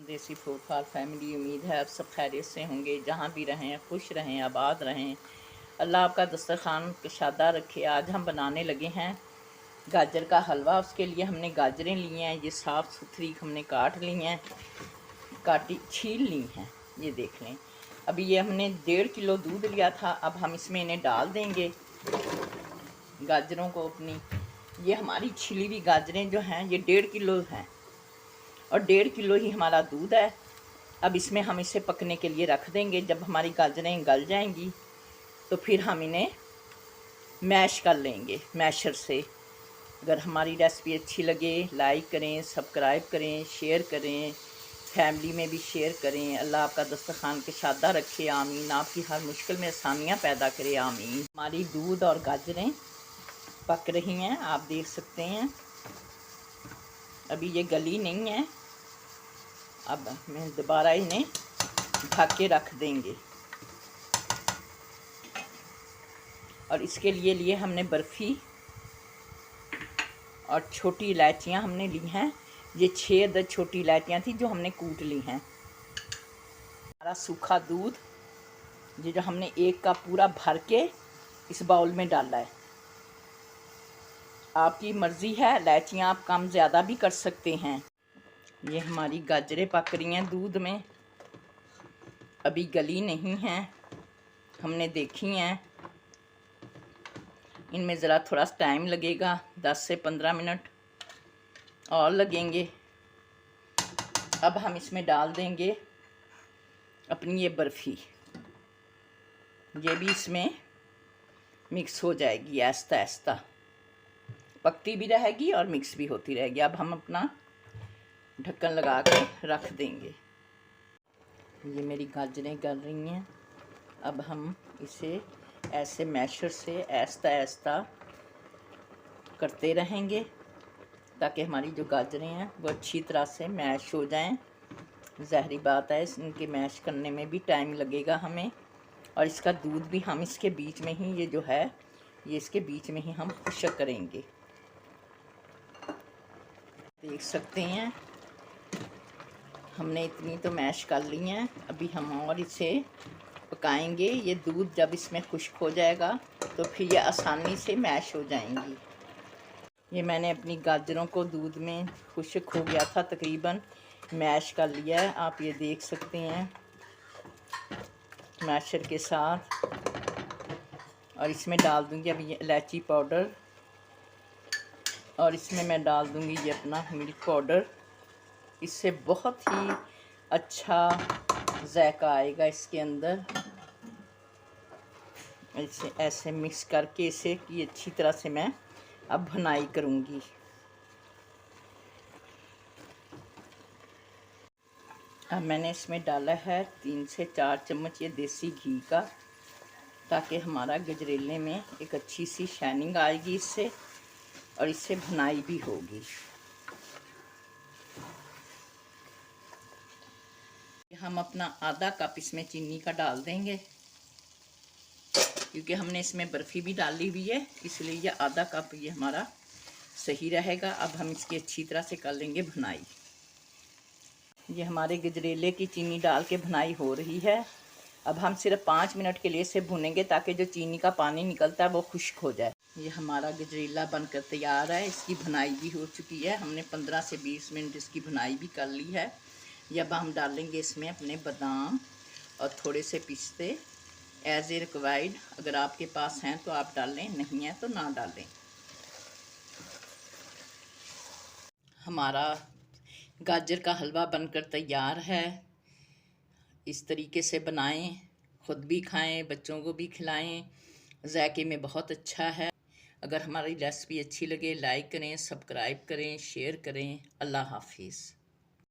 देसी food for family. उम्मीद है आप सब खैरियत से होंगे, जहाँ भी रहें खुश रहें, आबाद रहें। अल्लाह आपका दस्तरखान कशादा रखे। आज हम बनाने लगे हैं गाजर का हलवा। उसके लिए हमने गाजरें ली हैं, ये साफ़ सुथरी हमने काट ली हैं, काटी छील ली हैं, ये देख लें। अभी ये हमने 1.5 किलो दूध लिया था। अब हम इसमें इन्हें डाल देंगे, गाजरों को अपनी। ये हमारी छिली हुई गाजरें जो हैं ये 1.5 किलो हैं और 1.5 किलो ही हमारा दूध है। अब इसमें हम इसे पकने के लिए रख देंगे। जब हमारी गाजरें गल जाएंगी तो फिर हम इन्हें मैश कर लेंगे मैशर से। अगर हमारी रेसिपी अच्छी लगे लाइक करें, सब्सक्राइब करें, शेयर करें, फैमिली में भी शेयर करें। अल्लाह आपका दस्तरखान कशादा रखे, आमीन। आपकी हर मुश्किल में आसानियाँ पैदा करे, आमीन। हमारी दूध और गाजरें पक रही हैं, आप देख सकते हैं। अभी ये गली नहीं है। अब मैं दोबारा इन्हें ढक के रख देंगे। और इसके लिए हमने बर्फ़ी और छोटी इलायचियाँ हमने ली हैं। ये 6 अदद छोटी इलायचियाँ थी जो हमने कूट ली हैं। हमारा सूखा दूध ये जो हमने 1 कप पूरा भर के इस बाउल में डाला है। आपकी मर्ज़ी है, इलायचियाँ आप कम ज़्यादा भी कर सकते हैं। ये हमारी गाजरें पक रही हैं दूध में, अभी गली नहीं हैं, हमने देखी हैं। इनमें ज़रा थोड़ा टाइम लगेगा, 10 से 15 मिनट और लगेंगे। अब हम इसमें डाल देंगे अपनी ये बर्फ़ी। ये भी इसमें मिक्स हो जाएगी आहिस्ता आहिस्ता, पकती भी रहेगी और मिक्स भी होती रहेगी। अब हम अपना ढक्कन लगा के रख देंगे। ये मेरी गाजरें गल रही हैं। अब हम इसे ऐसे मैशर से आहिस्ता आहिस्ता करते रहेंगे ताकि हमारी जो गाजरें हैं वो अच्छी तरह से मैश हो जाएं। ज़ाहिरी बात है इनके मैश करने में भी टाइम लगेगा हमें। और इसका दूध भी हम इसके बीच में ही, ये जो है ये इसके बीच में ही हम खुश्क करेंगे। देख सकते हैं हमने इतनी तो मैश कर ली हैं। अभी हम और इसे पकाएंगे। ये दूध जब इसमें खुश्क हो जाएगा तो फिर ये आसानी से मैश हो जाएंगी। ये मैंने अपनी गाजरों को दूध में खुश्क हो गया था तकरीबन, मैश कर लिया है। आप ये देख सकते हैं मैशर के साथ। और इसमें डाल दूंगी अभी ये इलायची पाउडर, और इसमें मैं डाल दूंगी ये अपना मिल्क पाउडर। इससे बहुत ही अच्छा जायका आएगा इसके अंदर। इसे ऐसे मिक्स करके इसे कि अच्छी तरह से मैं अब भुनाई करूँगी। अब मैंने इसमें डाला है 3 से 4 चम्मच ये देसी घी का, ताकि हमारा गजरेले में एक अच्छी सी शाइनिंग आएगी इससे, और इससे भुनाई भी होगी। हम अपना आधा कप इसमें चीनी का डाल देंगे, क्योंकि हमने इसमें बर्फ़ी भी डाली हुई है, इसलिए ये आधा कप ये हमारा सही रहेगा। अब हम इसकी अच्छी तरह से कर लेंगे भुनाई। ये हमारे गजरेले की चीनी डाल के भुनाई हो रही है। अब हम सिर्फ 5 मिनट के लिए इसे भुनेंगे ताकि जो चीनी का पानी निकलता है वो खुश्क हो जाए। ये हमारा गजरेला बनकर तैयार है। इसकी भुनाई भी हो चुकी है, हमने 15 से 20 मिनट इसकी भुनाई भी कर ली है। ये अब हम डालेंगे इसमें अपने बादाम और थोड़े से पिस्ते एज ए रिक्वायर्ड। अगर आपके पास हैं तो आप डालें, नहीं है तो ना डालें। हमारा गाजर का हलवा बनकर तैयार है। इस तरीके से बनाएं, ख़ुद भी खाएं, बच्चों को भी खिलाएं। जायके में बहुत अच्छा है। अगर हमारी रेसिपी अच्छी लगे लाइक करें, सब्सक्राइब करें, शेयर करें। अल्लाह हाफिज़।